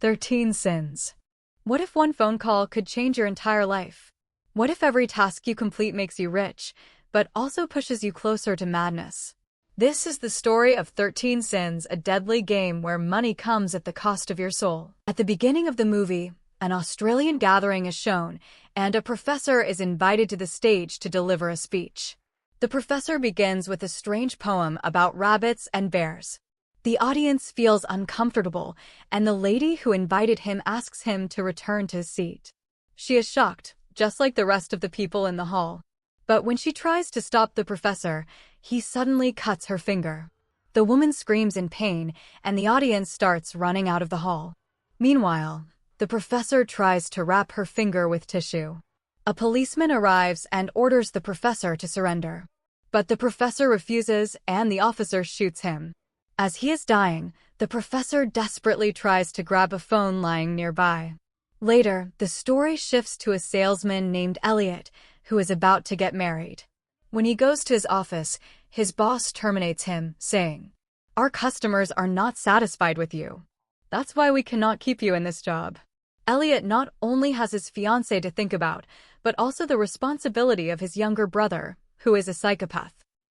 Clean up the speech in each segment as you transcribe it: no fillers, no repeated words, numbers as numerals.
13 Sins. What if one phone call could change your entire life? What if every task you complete makes you rich, but also pushes you closer to madness? This is the story of 13 Sins, a deadly game where money comes at the cost of your soul. At the beginning of the movie, an Australian gathering is shown, and a professor is invited to the stage to deliver a speech. The professor begins with a strange poem about rabbits and bears. The audience feels uncomfortable, and the lady who invited him asks him to return to his seat. She is shocked, just like the rest of the people in the hall. But when she tries to stop the professor, he suddenly cuts her finger. The woman screams in pain, and the audience starts running out of the hall. Meanwhile, the professor tries to wrap her finger with tissue. A policeman arrives and orders the professor to surrender. But the professor refuses, and the officer shoots him. As he is dying, the professor desperately tries to grab a phone lying nearby. Later, the story shifts to a salesman named Elliot, who is about to get married. When he goes to his office, his boss terminates him, saying, "Our customers are not satisfied with you. That's why we cannot keep you in this job." Elliot not only has his fiancée to think about, but also the responsibility of his younger brother, who is a psychopath.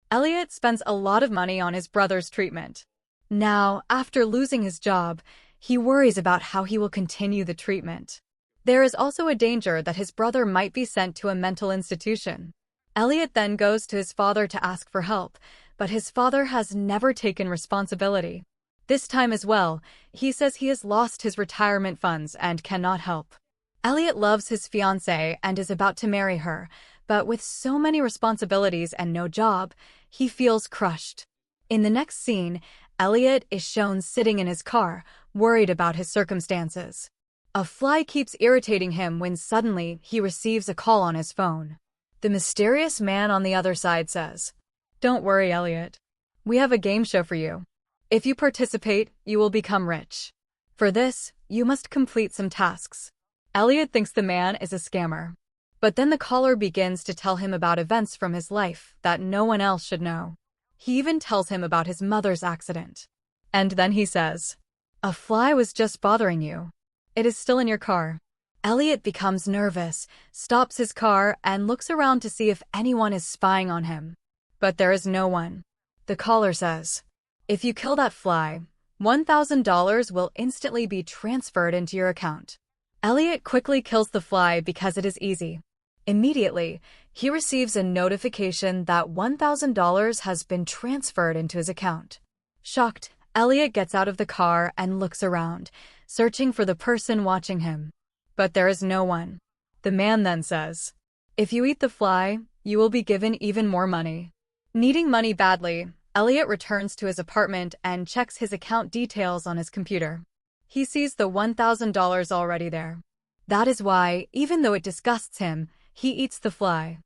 Elliot spends a lot of money on his brother's treatment. Now, after losing his job, he worries about how he will continue the treatment. There is also a danger that his brother might be sent to a mental institution. Elliot then goes to his father to ask for help, but his father has never taken responsibility. This time as well, he says he has lost his retirement funds and cannot help. Elliot loves his fiancée and is about to marry her, but with so many responsibilities and no job, he feels crushed. In the next scene, Elliot is shown sitting in his car, worried about his circumstances. A fly keeps irritating him when suddenly he receives a call on his phone. The mysterious man on the other side says, "Don't worry, Elliot. We have a game show for you. If you participate, you will become rich. For this, you must complete some tasks." Elliot thinks the man is a scammer. But then the caller begins to tell him about events from his life that no one else should know. He even tells him about his mother's accident. And then he says, "A fly was just bothering you. It is still in your car." Elliot becomes nervous, stops his car, and looks around to see if anyone is spying on him. But there is no one. The caller says, "If you kill that fly, $1,000 will instantly be transferred into your account." Elliot quickly kills the fly because it is easy. Immediately, he receives a notification that $1,000 has been transferred into his account. Shocked, Elliot gets out of the car and looks around, searching for the person watching him. But there is no one. The man then says, "If you eat the fly, you will be given even more money." Needing money badly, Elliot returns to his apartment and checks his account details on his computer. He sees the $1,000 already there. That is why, even though it disgusts him, he eats the fly.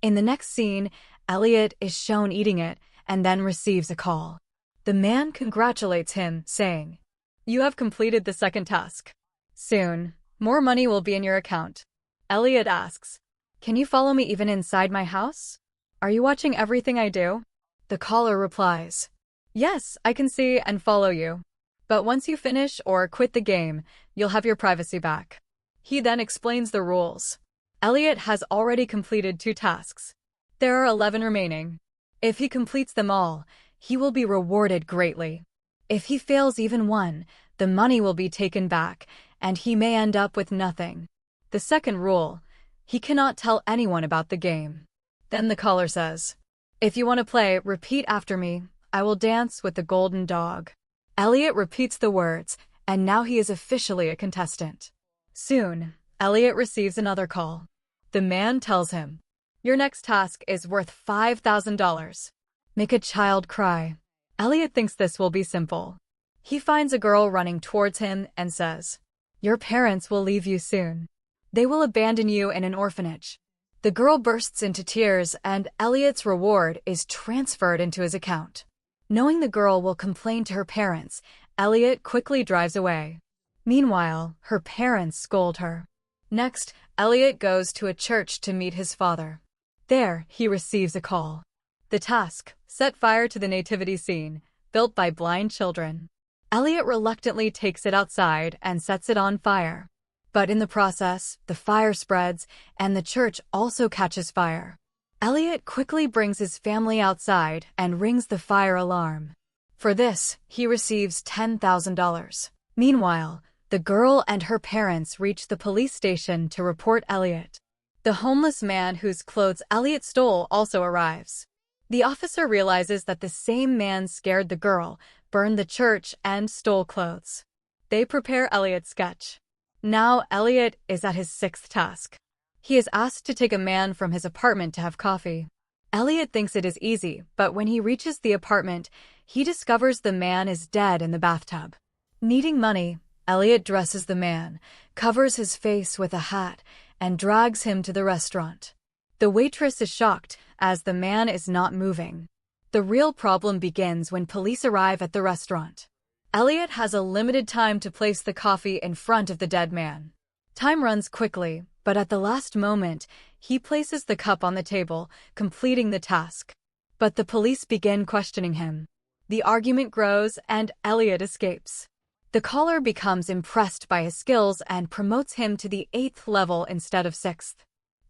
In the next scene, Elliot is shown eating it and then receives a call. The man congratulates him, saying, "You have completed the second task. Soon, more money will be in your account." Elliot asks, "Can you follow me even inside my house? Are you watching everything I do?" The caller replies, "Yes, I can see and follow you. But once you finish or quit the game, you'll have your privacy back." He then explains the rules. Elliot has already completed 2 tasks. There are 11 remaining. If he completes them all, he will be rewarded greatly. If he fails even one, the money will be taken back, and he may end up with nothing. The second rule, he cannot tell anyone about the game. Then the caller says, "If you want to play, repeat after me. I will dance with the golden dog." Elliot repeats the words, and now he is officially a contestant. Soon, Elliot receives another call. The man tells him, "Your next task is worth $5,000. Make a child cry." Elliot thinks this will be simple. He finds a girl running towards him and says, "Your parents will leave you soon. They will abandon you in an orphanage." The girl bursts into tears, and Elliot's reward is transferred into his account. Knowing the girl will complain to her parents, Elliot quickly drives away. Meanwhile, her parents scold her. Next, Elliot goes to a church to meet his father. There, he receives a call. The task, set fire to the nativity scene, built by blind children. Elliot reluctantly takes it outside and sets it on fire. But in the process, the fire spreads, and the church also catches fire. Elliot quickly brings his family outside and rings the fire alarm. For this, he receives $10,000. Meanwhile, the girl and her parents reach the police station to report Elliot. The homeless man whose clothes Elliot stole also arrives. The officer realizes that the same man scared the girl, burned the church, and stole clothes. They prepare Elliot's sketch. Now Elliot is at his sixth task. He is asked to take a man from his apartment to have coffee. Elliot thinks it is easy, but when he reaches the apartment, he discovers the man is dead in the bathtub. Needing money, Elliot dresses the man, covers his face with a hat, and drags him to the restaurant. The waitress is shocked, as the man is not moving. The real problem begins when police arrive at the restaurant. Elliot has a limited time to place the coffee in front of the dead man. Time runs quickly, but at the last moment, he places the cup on the table, completing the task. But the police begin questioning him. The argument grows and Elliot escapes. The caller becomes impressed by his skills and promotes him to the 8th level instead of 6th.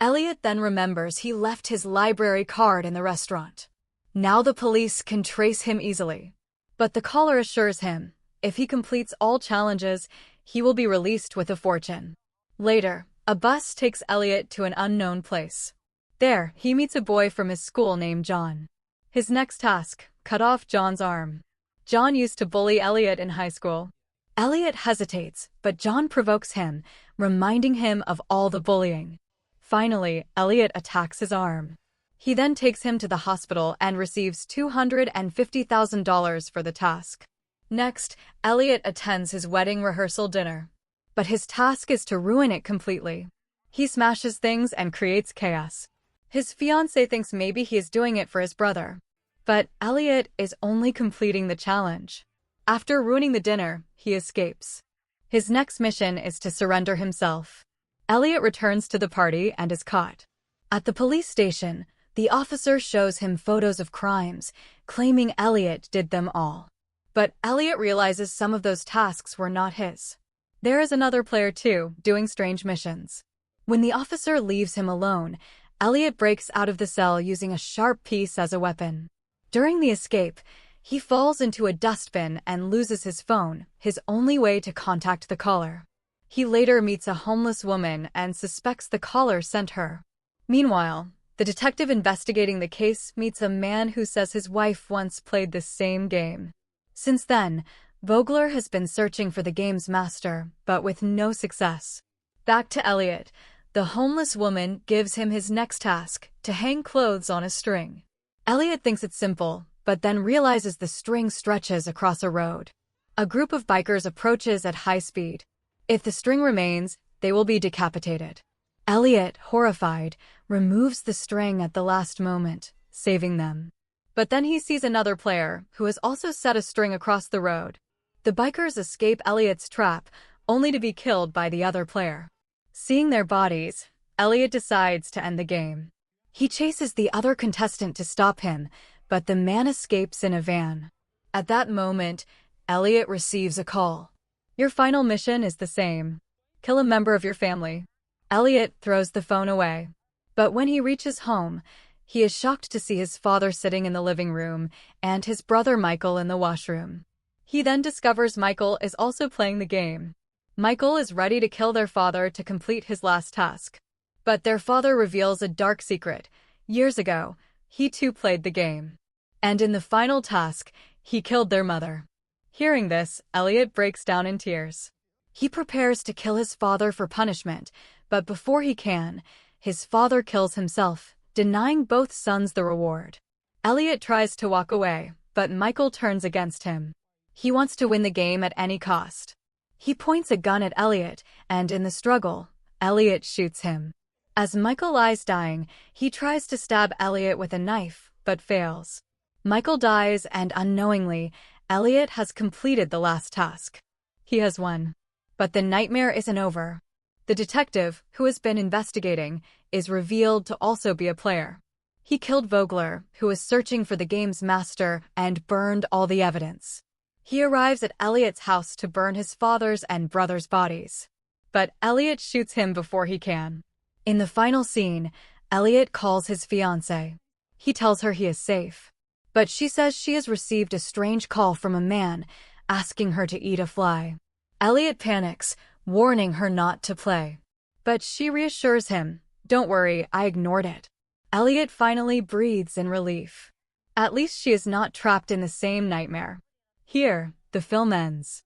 Elliot then remembers he left his library card in the restaurant. Now the police can trace him easily. But the caller assures him, if he completes all challenges, he will be released with a fortune. Later, a bus takes Elliot to an unknown place. There, he meets a boy from his school named John. His next task, cut off John's arm. John used to bully Elliot in high school. Elliot hesitates, but John provokes him, reminding him of all the bullying. Finally, Elliot attacks his arm. He then takes him to the hospital and receives $250,000 for the task. Next, Elliot attends his wedding rehearsal dinner. But his task is to ruin it completely. He smashes things and creates chaos. His fiancée thinks maybe he is doing it for his brother. But Elliot is only completing the challenge. After ruining the dinner, he escapes. His next mission is to surrender himself. Elliot returns to the party and is caught. At the police station, the officer shows him photos of crimes, claiming Elliot did them all. But Elliot realizes some of those tasks were not his. There is another player too, doing strange missions. When the officer leaves him alone, Elliot breaks out of the cell using a sharp piece as a weapon. During the escape, he falls into a dustbin and loses his phone, his only way to contact the caller. He later meets a homeless woman and suspects the caller sent her. Meanwhile, the detective investigating the case meets a man who says his wife once played the same game. Since then, Vogler has been searching for the game's master, but with no success. Back to Elliot, the homeless woman gives him his next task, to hang clothes on a string. Elliot thinks it's simple, but then realizes the string stretches across a road. A group of bikers approaches at high speed. If the string remains, they will be decapitated. Elliot, horrified, removes the string at the last moment, saving them. But then he sees another player, who has also set a string across the road. The bikers escape Elliot's trap, only to be killed by the other player. Seeing their bodies, Elliot decides to end the game. He chases the other contestant to stop him, but the man escapes in a van. At that moment, Elliot receives a call. Your final mission is the same. Kill a member of your family. Elliot throws the phone away. But when he reaches home, he is shocked to see his father sitting in the living room and his brother Michael in the washroom. He then discovers Michael is also playing the game. Michael is ready to kill their father to complete his last task. But their father reveals a dark secret. Years ago, he too played the game. And in the final task, he killed their mother. Hearing this, Elliot breaks down in tears. He prepares to kill his father for punishment, but before he can, his father kills himself, denying both sons the reward. Elliot tries to walk away, but Michael turns against him. He wants to win the game at any cost. He points a gun at Elliot, and in the struggle, Elliot shoots him. As Michael lies dying, he tries to stab Elliot with a knife, but fails. Michael dies, and unknowingly, Elliot has completed the last task. He has won. But the nightmare isn't over. The detective, who has been investigating, is revealed to also be a player. He killed Vogler, who was searching for the game's master, and burned all the evidence. He arrives at Elliot's house to burn his father's and brother's bodies. But Elliot shoots him before he can. In the final scene, Elliot calls his fiancée. He tells her he is safe. But she says she has received a strange call from a man asking her to eat a fly. Elliot panics, warning her not to play. But she reassures him, "Don't worry, I ignored it." Elliot finally breathes in relief. At least she is not trapped in the same nightmare. Here, the film ends.